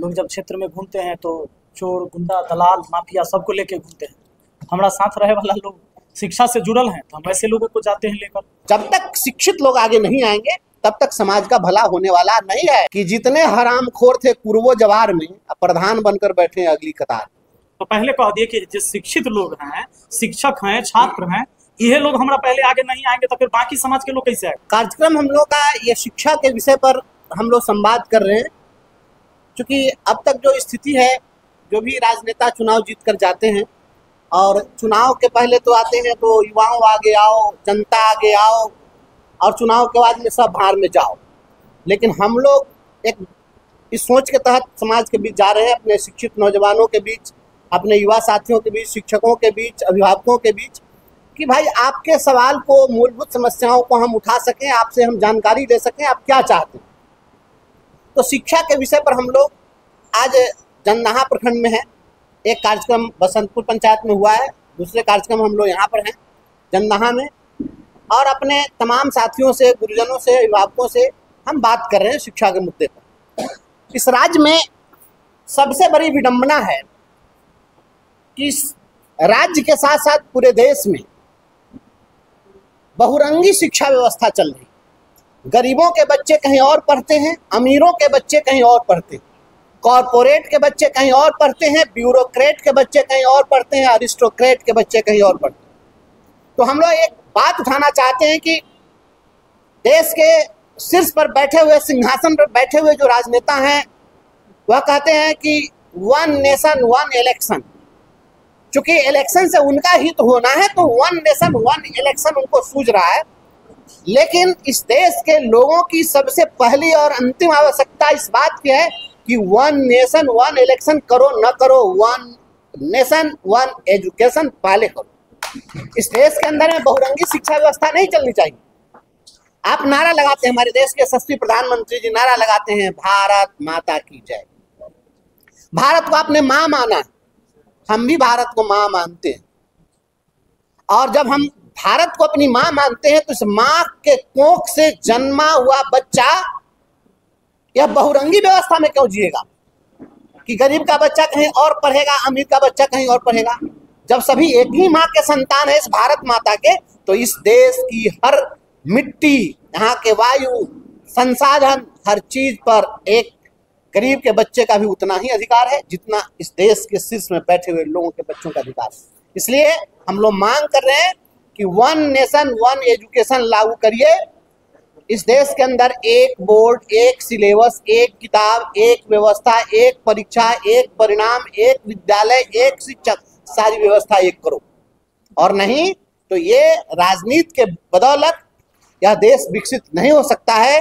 लोग जब क्षेत्र में घूमते हैं तो चोर, गुंडा, दलाल, माफिया सबको लेके घूमते हैं। हमारा साथ रहे वाला लोग शिक्षा से जुड़ल हैं तो हम ऐसे लोगों को जाते हैं लेकर। जब तक शिक्षित लोग आगे नहीं आएंगे तब तक समाज का भला होने वाला नहीं है। कि जितने हरामखोर थे पूर्वो जवार में प्रधान बनकर बैठे हैं अगली कतार। तो पहले कह दिए कि जो शिक्षित लोग हैं, शिक्षक हैं, छात्र हैं, ये लोग हमारा पहले आगे नहीं आएंगे तो फिर बाकी समाज के लोग कैसे आएंगे। कार्यक्रम हम लोग का ये शिक्षा के विषय पर हम लोग संवाद कर रहे हैं, क्योंकि अब तक जो स्थिति है, जो भी राजनेता चुनाव जीत कर जाते हैं और चुनाव के पहले तो आते हैं तो युवाओं आगे आओ, जनता आगे आओ, और चुनाव के बाद में सब भार में जाओ। लेकिन हम लोग एक इस सोच के तहत समाज के बीच जा रहे हैं, अपने शिक्षित नौजवानों के बीच, अपने युवा साथियों के बीच, शिक्षकों के बीच, अभिभावकों के बीच, कि भाई आपके सवाल को, मूलभूत समस्याओं को हम उठा सकें, आपसे हम जानकारी ले सकें, आप क्या चाहते हैं। तो शिक्षा के विषय पर हम लोग आज जननाहा प्रखंड में हैं। एक कार्यक्रम बसंतपुर पंचायत में हुआ है, दूसरे कार्यक्रम हम लोग यहाँ पर हैं जननाहा में, और अपने तमाम साथियों से, गुरुजनों से, अभिभावकों से हम बात कर रहे हैं शिक्षा के मुद्दे पर। इस राज्य में सबसे बड़ी विडंबना है कि इस राज्य के साथ साथ पूरे देश में बहुरंगी शिक्षा व्यवस्था चल रही। गरीबों के बच्चे कहीं और पढ़ते हैं, अमीरों के बच्चे कहीं और पढ़ते हैं, कॉरपोरेट के बच्चे कहीं और पढ़ते हैं, ब्यूरोक्रेट के बच्चे कहीं और पढ़ते हैं, अरिस्टोक्रेट के बच्चे कहीं और पढ़ते हैं। तो हम लोग एक बात उठाना चाहते हैं कि देश के शीर्ष पर बैठे हुए, सिंहासन पर बैठे हुए जो राजनेता हैं, वह कहते हैं कि वन नेशन वन इलेक्शन। चूंकि इलेक्शन से उनका हित होना है तो वन नेशन वन इलेक्शन उनको सूझ रहा है, लेकिन इस देश के लोगों की सबसे पहली और अंतिम आवश्यकता इस बात की है कि वन नेशन वन इलेक्शन करो न करो, वन नेशन वन एजुकेशन पहले करो। इस देश के अंदर में बहुरंगी शिक्षा व्यवस्था नहीं चलनी चाहिए। आप नारा लगाते हैं, हमारे देश के यशस्वी प्रधानमंत्री जी नारा लगाते हैं, भारत माता की जय। भारत को आपने माँ माना, हम भी भारत को माँ मानते हैं, और जब हम भारत को अपनी माँ मानते हैं तो इस माँ के कोख से जन्मा हुआ बच्चा यह बहुरंगी व्यवस्था में क्यों जिएगा कि गरीब का बच्चा कहीं और पढ़ेगा, अमीर का बच्चा कहीं और पढ़ेगा। जब सभी एक ही माँ के संतान है इस भारत माता के, तो इस देश की हर मिट्टी, यहाँ के वायु, संसाधन, हर चीज पर एक गरीब के बच्चे का भी उतना ही अधिकार है जितना इस देश के शीर्ष में बैठे हुए लोगों के बच्चों का अधिकार है। इसलिए हम लोग मांग कर रहे हैं कि वन नेशन वन एजुकेशन लागू करिए। इस देश के अंदर एक बोर्ड, एक सिलेबस, एक किताब, एक व्यवस्था, एक परीक्षा, एक परिणाम, एक विद्यालय, एक शिक्षक, सारी व्यवस्था एक करो। और नहीं तो ये राजनीति के बदौलत यह देश विकसित नहीं हो सकता है।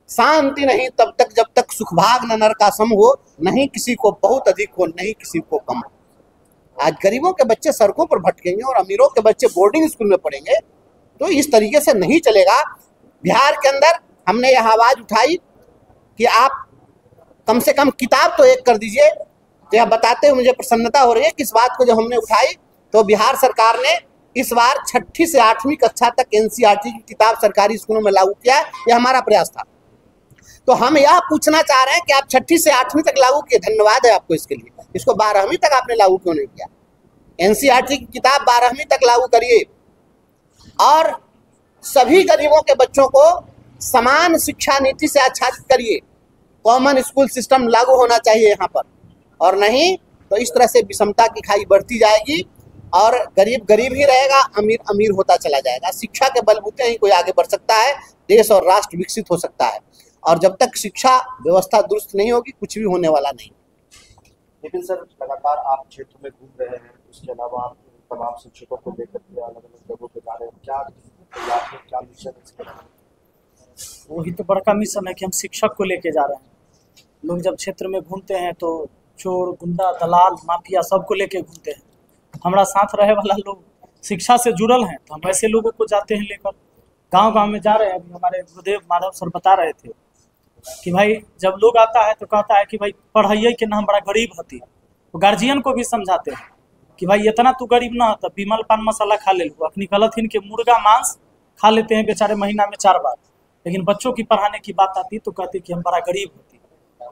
शांति नहीं तब तक जब तक सुखभाग न नर का सम हो, नहीं किसी को बहुत अधिक हो, नहीं किसी को कम हो। आज गरीबों के बच्चे सड़कों पर भटकेंगे और अमीरों के बच्चे बोर्डिंग स्कूल में पढ़ेंगे, तो इस तरीके से नहीं चलेगा। बिहार के अंदर हमने यह आवाज उठाई कि आप कम से कम किताब तो एक कर दीजिए। तो यह बताते हुए मुझे प्रसन्नता हो रही है कि इस बात को जब हमने उठाई तो बिहार सरकार ने इस बार 6ठी से 8वीं कक्षा तक एनसीईआरटी की किताब सरकारी स्कूलों में लागू किया। यह हमारा प्रयास था। तो हम यह पूछना चाह रहे हैं कि आप 6ठी से 8वीं तक लागू किए, धन्यवाद है आपको इसके लिए। इसको 12वीं तक आपने लागू क्यों नहीं किया? एनसीईआरटी की किताब 12वीं तक लागू करिए और सभी गरीबों के बच्चों को समान शिक्षा नीति से आच्छादित करिए। कॉमन स्कूल सिस्टम लागू होना चाहिए यहाँ पर, और नहीं तो इस तरह से विषमता की खाई बढ़ती जाएगी और गरीब गरीब ही रहेगा, अमीर अमीर होता चला जाएगा। शिक्षा के बलबूते ही कोई आगे बढ़ सकता है, देश और राष्ट्र विकसित हो सकता है। और जब तक शिक्षा व्यवस्था दुरुस्त नहीं होगी, कुछ भी होने वाला नहीं। लेकिन सर, लगातार आप क्षेत्र में घूम रहे हैं, उसके अलावा आप तमाम शिक्षकों को लेकर के अलग अलग जगहों पे जा रहे हैं, क्या मिशन है? वही तो बड़का मिशन है कि हम शिक्षक को लेके जा रहे हैं। लोग जब क्षेत्र में घूमते हैं तो चोर, गुंडा, दलाल, माफिया सबको लेके घूमते हैं। हमारा साथ रहे वाला लोग शिक्षा से जुड़ल हैं तो हम ऐसे लोगों को जाते हैं लेकर। गांव गांव में जा रहे हैं। अभी हमारे गुरुदेव माधव सर बता रहे थे कि भाई जब लोग आता है तो कहता है कि भाई पढ़ाइए के ना हम बड़ा गरीब हती, तो गार्जियन को भी समझाते हैं कि भाई इतना तू गरीब ना होता, बिमल पान मसाला खा ले, अपनी गलत हिन के मुर्गा मांस खा लेते हैं बेचारे महीना में 4 बार। लेकिन बच्चों की पढ़ाने की बात आती तो कहते कि हम बड़ा गरीब होती।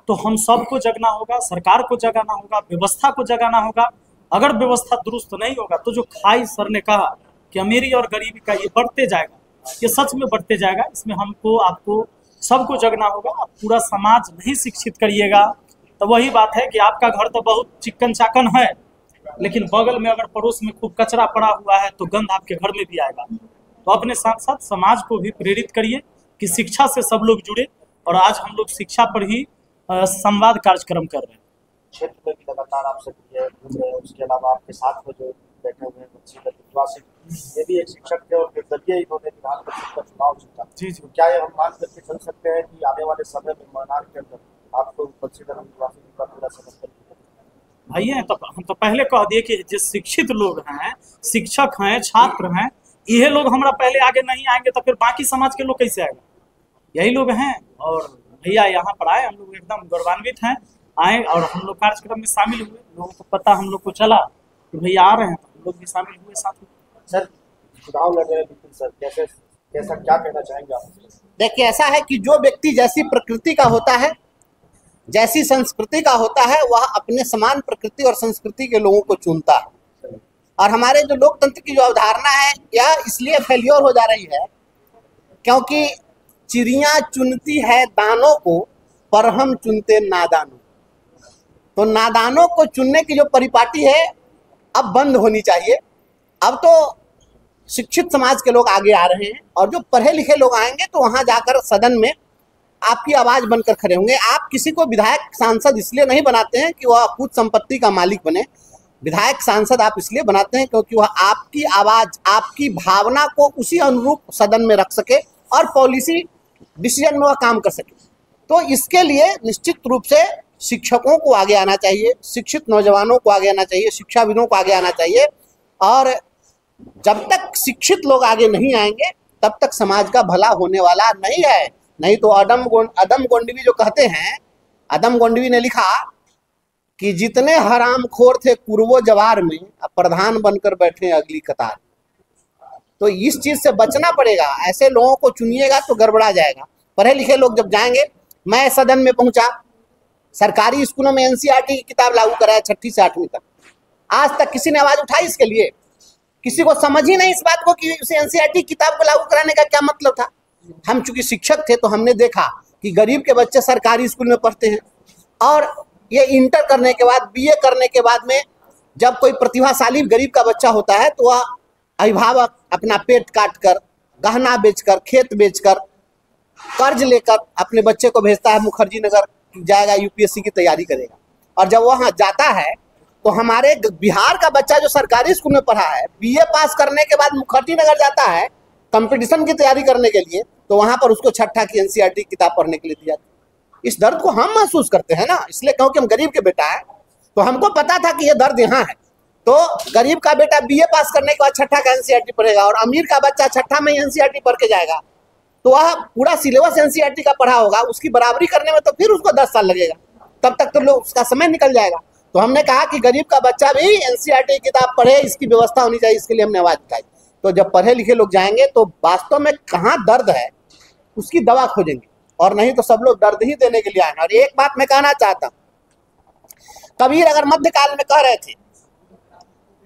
तो हम सबको जगना होगा, सरकार को जगाना होगा, व्यवस्था को जगाना होगा। अगर व्यवस्था दुरुस्त नहीं होगा तो जो खाई सर ने कहा कि अमीरी और गरीबी का ये बढ़ते जाएगा, ये सच में बढ़ते जाएगा। इसमें हमको, आपको, सबको जगना होगा। आप पूरा समाज नहीं शिक्षित करिएगा तो वही बात है कि आपका घर तो बहुत चिकन चाकन है, लेकिन बगल में अगर पड़ोस में खूब कचरा पड़ा हुआ है तो गंध आपके घर में भी आएगा। तो अपने साथ साथ समाज को भी प्रेरित करिए कि शिक्षा से सब लोग जुड़े। और आज हम लोग शिक्षा पर ही संवाद कार्यक्रम कर रहे हैं। क्षेत्र में भी लगातार आप सक्रिय घूम रहे हैं, उसके अलावा आपके साथ में जो बैठे हुए हैं बंशीधर दुधवा सिंह, ये भी एक शिक्षक थे और निर्दलीय इन्होंने विधान परिषद का चुनाव जीता। जी। तो क्या ये हम मान करके चल सकते हैं कि आने वाले समय में मैदान के अंदर आपको बंशीधर दुधवा सिंह का पूरा समर्थन? भैया तो हम तो पहले कह दिए कि जो शिक्षित लोग हैं, शिक्षक हैं, छात्र हैं, ये लोग हमारा पहले आगे नहीं आएंगे तो फिर बाकी समाज के लोग कैसे आएंगे? यही लोग हैं। और भैया यहाँ पर आए, हम लोग एकदम गौरवान्वित हैं, आए और हम लोग कार्यक्रम में शामिल हुए। लोगों को पता हम लोग को चला कि भैया आ रहे हैं तो हम लोग भी शामिल हुए साथ में। सर चुनाव लड़ रहे हैं बिपिन सर, कैसा क्या कहना चाहेंगे आप? देखिए, ऐसा है कि जो व्यक्ति जैसी प्रकृति का होता है, जैसी संस्कृति का होता है, वह अपने समान प्रकृति और संस्कृति के लोगों को चुनता है। और हमारे जो लोकतंत्र की जो अवधारणा है यह इसलिए फेल्योर हो जा रही है क्योंकि चिड़िया चुनती है दानों को, पर हम चुनते नादानों। तो नादानों को चुनने की जो परिपाटी है अब बंद होनी चाहिए। अब तो शिक्षित समाज के लोग आगे आ रहे हैं और जो पढ़े लिखे लोग आएंगे तो वहां जाकर सदन में आपकी आवाज बनकर खड़े होंगे। आप किसी को विधायक सांसद इसलिए नहीं बनाते हैं कि वह खुद संपत्ति का मालिक बने। विधायक सांसद आप इसलिए बनाते हैं क्योंकि वह आपकी आवाज, आपकी भावना को उसी अनुरूप सदन में रख सके और पॉलिसी डिसीजन में वह काम कर सके। तो इसके लिए निश्चित रूप से शिक्षकों को आगे आना चाहिए, शिक्षित नौजवानों को आगे आना चाहिए, शिक्षाविदों को आगे आना चाहिए। और जब तक शिक्षित लोग आगे नहीं आएंगे तब तक समाज का भला होने वाला नहीं है। नहीं तो अदम गोंडवी जो कहते हैं, अदम गोंडवी ने लिखा कि जितने हरामखोर थे कुरवो जवार में, अब प्रधान बनकर बैठे अगली कतार। तो इस चीज से बचना पड़ेगा। ऐसे लोगों को चुनिएगा तो गड़बड़ा जाएगा। पढ़े लिखे लोग जब जाएंगे, मैं सदन में पहुंचा, सरकारी स्कूलों में एनसीईआरटी की किताब लागू कराया 6वीं से 8वीं तक। आज तक किसी ने आवाज उठाई इसके लिए? किसी को समझ ही नहीं इस बात को कि उसे एनसीईआरटी किताब को लागू कराने का क्या मतलब था। हम चूंकि शिक्षक थे तो हमने देखा कि गरीब के बच्चे सरकारी स्कूल में पढ़ते हैं और ये इंटर करने के बाद, बीए करने के बाद में जब कोई प्रतिभाशाली गरीब का बच्चा होता है तो वह अभिभावक अपना पेट काट कर, गहना बेचकर, खेत बेचकर, कर्ज लेकर अपने बच्चे को भेजता है मुखर्जी नगर, जाएगा यूपीएससी की तैयारी करेगा। और जब वहाँ जाता है तो हमारे बिहार का बच्चा जो सरकारी स्कूल में पढ़ा है, बीए पास करने के बाद मुखर्जी नगर जाता है कंपटीशन की तैयारी करने के लिए, तो वहाँ पर उसको 6ठी की एनसीईआरटी किताब पढ़ने के लिए दिया। इस दर्द को हम महसूस करते हैं ना, इसलिए क्योंकि हम गरीब के बेटा है तो हमको पता था कि ये दर्द यहाँ है। तो गरीब का बेटा बीए पास करने के बाद 6ठा का एनसीईआरटी पढ़ेगा और अमीर का बच्चा 6ठा में एनसीईआरटी पढ़ के जाएगा, तो वह पूरा सिलेबस एनसीईआरटी का पढ़ा होगा, उसकी बराबरी करने में तो फिर उसको 10 साल लगेगा, तब तक तो लोग उसका समय निकल जाएगा। तो हमने कहा कि गरीब का बच्चा भी एनसीईआरटी किताब पढ़े, इसकी व्यवस्था होनी चाहिए, इसके लिए हमने आवाज उठाई। तो जब पढ़े लिखे लोग जाएंगे तो वास्तव में कहाँ दर्द है उसकी दवा खोजेंगे, और नहीं तो सब लोग दर्द ही देने के लिए आएंगे। और एक बात मैं कहना चाहता हूँ, कबीर अगर मध्यकाल में कह रहे थे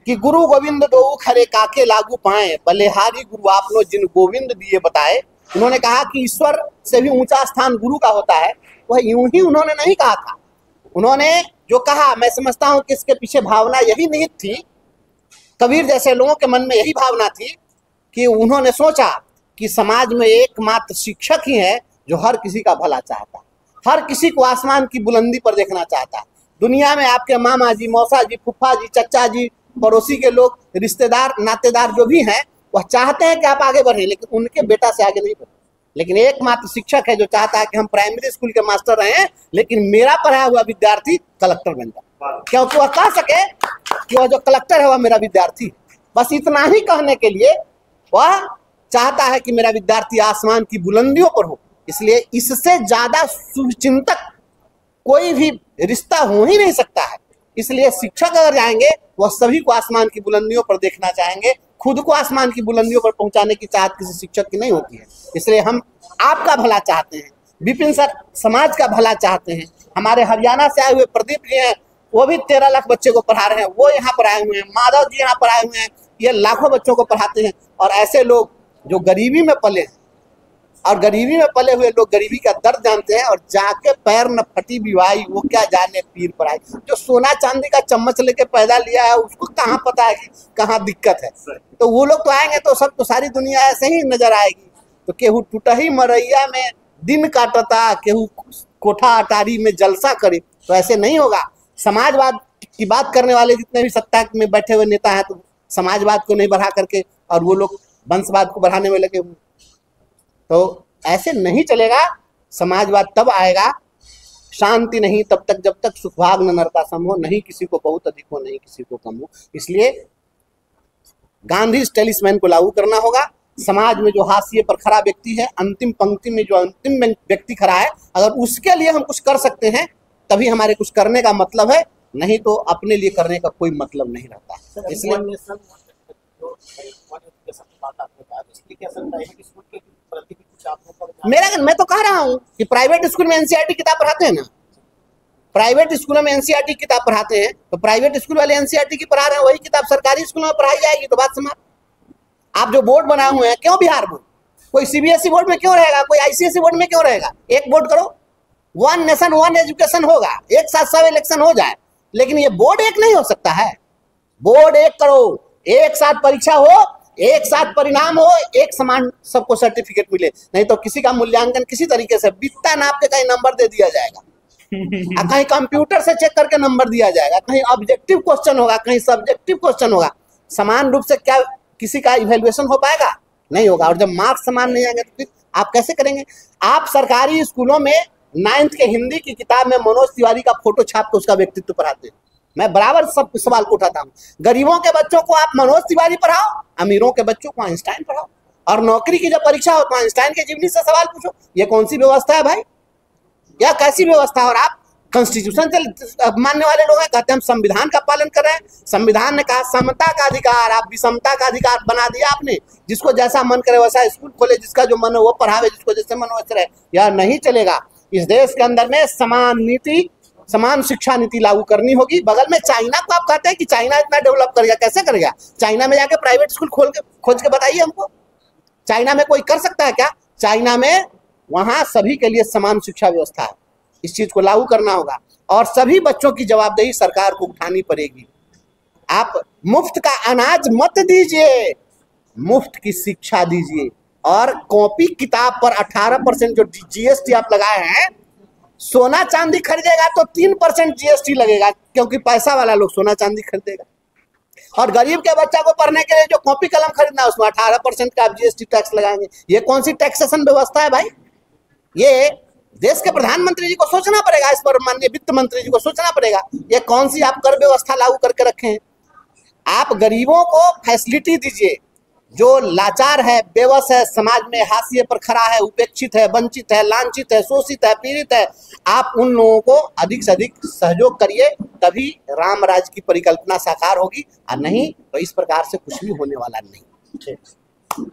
कि गुरु गोविंद दो खरे काके लागू पाए, बलिहारी गुरु आप लो जिन गोविंद दिए बताए। उन्होंने कहा कि ईश्वर से भी ऊंचा स्थान गुरु का होता है। वह यूं ही उन्होंने नहीं कहा था। उन्होंने जो कहा, मैं समझता हूं कि इसके पीछे भावना यही निहित थी, कबीर जैसे लोगों के मन में यही भावना थी कि उन्होंने सोचा कि समाज में एकमात्र शिक्षक ही है जो हर किसी का भला चाहता, हर किसी को आसमान की बुलंदी पर देखना चाहता। दुनिया में आपके मामा जी, मौसा जी, फूफा जी, चचा जी, पड़ोसी के लोग, रिश्तेदार, नातेदार जो भी हैं, वह चाहते हैं कि आप आगे बढ़े, लेकिन उनके बेटा से आगे नहीं बढ़े। लेकिन एकमात्र शिक्षक है जो चाहता है कि हम प्राइमरी स्कूल के मास्टर रहे लेकिन मेरा पढ़ाया हुआ विद्यार्थी कलेक्टर बन जाए, क्योंकि वह कह सके कि वह जो कलेक्टर है वह मेरा विद्यार्थी है। बस इतना ही कहने के लिए वह चाहता है कि मेरा विद्यार्थी आसमान की बुलंदियों पर हो। इसलिए इससे ज्यादा शुभचिंतक कोई भी रिश्ता हो ही नहीं सकता है। इसलिए शिक्षक अगर जाएंगे वह सभी को आसमान की बुलंदियों पर देखना चाहेंगे, खुद को आसमान की बुलंदियों पर पहुंचाने की चाहत किसी शिक्षक की नहीं होती है। इसलिए हम आपका भला चाहते हैं, विपिन सर समाज का भला चाहते हैं, हमारे हरियाणा से आए हुए प्रदीप जी हैं, वो भी 13 लाख बच्चे को पढ़ा रहे हैं, वो यहाँ पर आए हुए हैं। माधव जी यहाँ पर आए हुए हैं, ये लाखों बच्चों को पढ़ाते हैं। और ऐसे लोग जो गरीबी में पले हैं, और गरीबी में पले हुए लोग गरीबी का दर्द जानते हैं, और जाके पैर न फटी बिवाई वो क्या जाने पीर पर आई। जो सोना चांदी का चम्मच लेके पैदा लिया है उसको कहाँ पता है कि कहाँ दिक्कत है। तो वो लोग तो आएंगे तो सब तो सारी दुनिया ऐसे ही नजर आएगी। तो केहू टूटही मरैया में दिन काटता, केहू कोठा अटारी में जलसा करे, तो ऐसे नहीं होगा। समाजवाद की बात करने वाले जितने भी सत्ता में बैठे हुए नेता हैं, तो समाजवाद को नहीं बढ़ा करके और वो लोग वंशवाद को बढ़ाने में लगे हुए। तो ऐसे नहीं चलेगा। समाजवाद तब आएगा, शांति नहीं तब तक जब तक सुखभाग न नरका सम हो, नहीं किसी को बहुत अधिक हो नहीं किसी को कम हो। इसलिए गांधी टेलिस्मैन को लागू करना होगा। समाज में जो हाशिए पर खड़ा व्यक्ति है, अंतिम पंक्ति में जो अंतिम व्यक्ति खड़ा है, अगर उसके लिए हम कुछ कर सकते हैं तभी हमारे कुछ करने का मतलब है, नहीं तो अपने लिए करने का कोई मतलब नहीं रहता। इसलिए मैं तो कह रहा हूँ कि प्राइवेट स्कूल में एनसीईआरटी किताब पढ़ाते हैं ना, प्राइवेट स्कूलों में एनसीईआरटी किताब पढ़ाते हैं, तो प्राइवेट स्कूल वाले एनसीईआरटी की पढ़ा रहे हैं, वही किताब सरकारी स्कूलों में पढ़ाई जाएगी, तो बात समाप्त। आप जो बोर्ड बनाए हुए हैं, क्यों बिहार बोर्ड, कोई सीबीएसई बोर्ड में क्यों रहेगा, कोई आईसीएसई बोर्ड में क्यों रहेगा? एक बोर्ड करो, वन नेशन वन एजुकेशन होगा, एक साथ सब इलेक्शन हो जाए। लेकिन ये बोर्ड एक नहीं हो सकता है। बोर्ड एक करो, एक साथ परीक्षा हो, एक साथ परिणाम हो, एक समान सबको सर्टिफिकेट मिले। नहीं तो किसी का मूल्यांकन किसी तरीके से बित्ता नाप के कहीं नंबर दे दिया जाएगा, कहीं कंप्यूटर से चेक करके नंबर दिया जाएगा, कहीं ऑब्जेक्टिव क्वेश्चन होगा, कहीं सब्जेक्टिव क्वेश्चन होगा। समान रूप से क्या किसी का इवैल्यूएशन हो पाएगा? नहीं होगा। और जब मार्क्स समान नहीं आएंगे तो फिर आप कैसे करेंगे? आप सरकारी स्कूलों में 9th के हिंदी की किताब में मनोज तिवारी का फोटो छाप के उसका व्यक्तित्व पढ़ाते हैं। मैं बराबर सब सवाल को उठाता हूँ। गरीबों के बच्चों को आप मनोज तिवारी पढ़ाओ, अमीरों के बच्चों को आइंस्टाइन पढ़ाओ, और नौकरी की जब परीक्षा हो तो आइंस्टाइन के जीवनी से सवाल पूछो। ये कौन सी व्यवस्था है भाई? या कैसी व्यवस्था? और आप कॉन्स्टिट्यूशन मानने वाले लोग हैं, कहते हैं हम संविधान का पालन कर रहे हैं। संविधान ने कहा समता का अधिकार, आप विषमता का अधिकार बना दिया आपने। जिसको जैसा मन करे वैसा स्कूल खोले, जिसका जो मन हो वो पढ़ावे, जिसको जैसे मन हो वैसे रहे। यह नहीं चलेगा। इस देश के अंदर में समान नीति, समान शिक्षा नीति लागू करनी होगी। बगल में चाइना को आप कहते हैं कि चाइना इतना डेवलप करेगा, कैसे करेगा? चाइना में जाके प्राइवेट स्कूल खोज के बताइए हमको। चाइना में कोई कर सकता है क्या? चाइना में वहां सभी के लिए समान शिक्षा व्यवस्था है। इस चीज को लागू करना होगा और सभी बच्चों की जवाबदेही सरकार को उठानी पड़ेगी। आप मुफ्त का अनाज मत दीजिए, मुफ्त की शिक्षा दीजिए। और कॉपी किताब पर 18% जो जीएसटी आप लगाए हैं, सोना चांदी खरीदेगा तो 3% जीएसटी लगेगा, क्योंकि पैसा वाला लोग सोना चांदी खरीदेगा। और गरीब के बच्चा को पढ़ने के लिए जो कॉपी कलम खरीदना है उसमें 18% का आप जीएसटी टैक्स लगाएंगे। ये कौन सी टैक्सेशन व्यवस्था है भाई? ये देश के प्रधानमंत्री जी को सोचना पड़ेगा, इस पर माननीय वित्त मंत्री जी को सोचना पड़ेगा, ये कौन सी आप कर व्यवस्था लागू करके रखे हैं। आप गरीबों को फैसिलिटी दीजिए। जो लाचार है, बेबस है, समाज में हाशिए पर खड़ा है, उपेक्षित है, वंचित है, लांछित है, शोषित है, पीड़ित है, आप उन लोगों को अधिक से अधिक सहयोग करिए, तभी राम राज्य की परिकल्पना साकार होगी। और नहीं तो इस प्रकार से कुछ भी होने वाला नहीं।